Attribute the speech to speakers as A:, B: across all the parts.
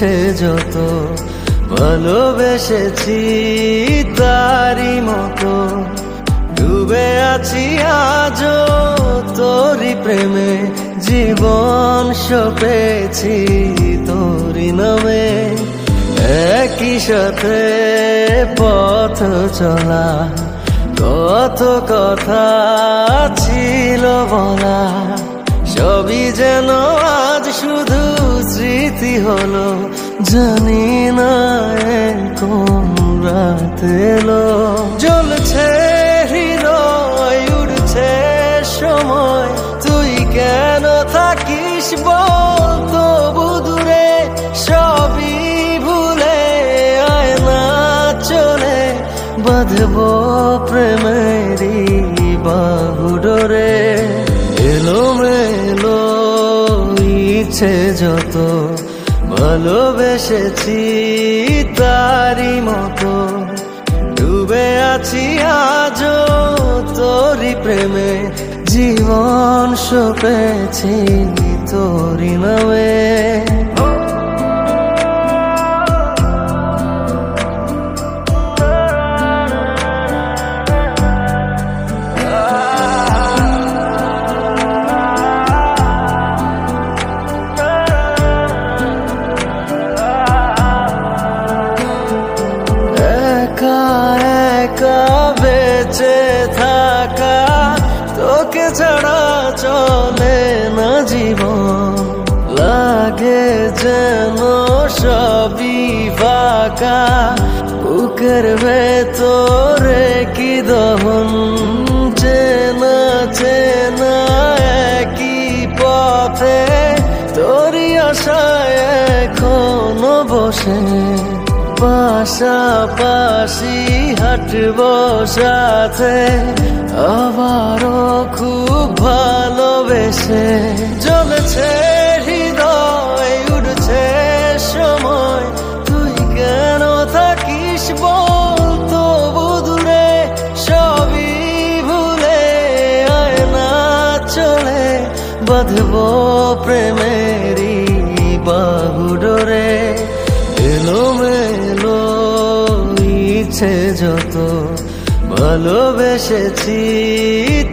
A: ইচ্ছে যত ভালোবেসেছি তারি মতো ডুবে আছি আজও তোরি প্রেমে জীবন সপেছি তোরি নামে একই সাথে পথ চলা কত কথা ছিল বলা সবই যেন আজ শুধু স্মৃতি হলো জানি না কোন রাত এলো জ্বলছে হৃদয় উড়ছে সময় তুই কেন থাকিস বল তবু দূরে সবই ভুলে আয় না চলে বাঁধবো প্রেমেরই বাহু ডোরে এলোমেলো ইচ্ছে যত ভালোবেসেছি তারি মতো ডুবে আছি আজও তোরি প্রেমে জীবন সপেছি তোরি নামে বেঁচে থাকা তোকে ছাড়া চলে না জীবন লাগে যেন সবই ফাঁকা বুকের ভেতরে কি দহন চেনা চেনা একই পথে তোরই আশায় এখনো বসে পাশাপাশি হাঁটবো সাথে আবারও খুব ভালোবেসে জ্বলছে হৃদয় উড়ছে সময় তুই কেন থাকিস বল তবু দূরে সবই ভুলে আয় না চলে বাঁধবো প্রেমেরই বাহু ডোরে এলোমেলো ইচ্ছে যত ভালোবেসেছি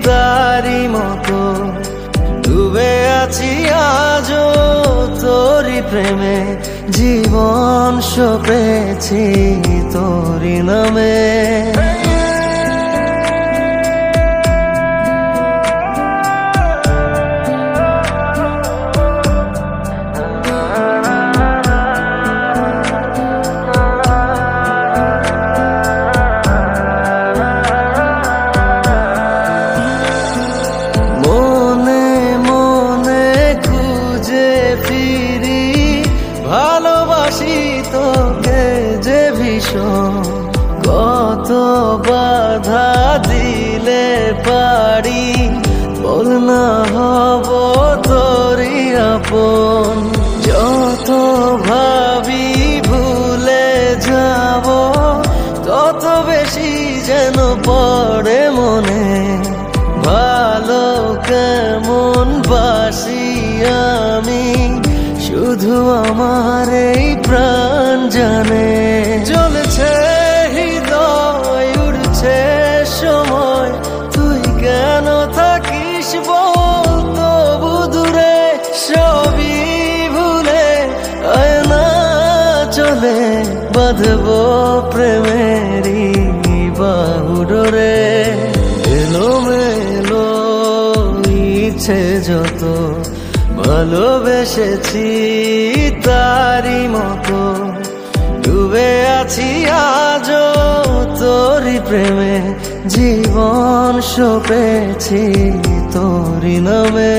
A: তারি মতো ডুবে আছি আজও তোরি প্রেমে জীবন সপেছি তোরি নামে ভালোবাসি তোকে যে ভীষণ কত বাধা দিলে পারি বল না হব তোরই আপন যত ভাবি ভুলে যাব তত বেশি যেন পড়ে মনে ভালো কেমন বাসি আমি শুধু আমার এই প্রাণ জানে জ্বলছে হৃদয় উড়ছে সময় তুই কেন থাকিস বল তবু দূরে সবই ভুলে আয় না চলে বাঁধবো প্রেমেরই বাহু ডোরে এলোমেলো ইচ্ছে যত ভালোবেসেছি তারি মতো ডুবে আছি আজও তোরি প্রেমে জীবন সপেছি তোরি নামে।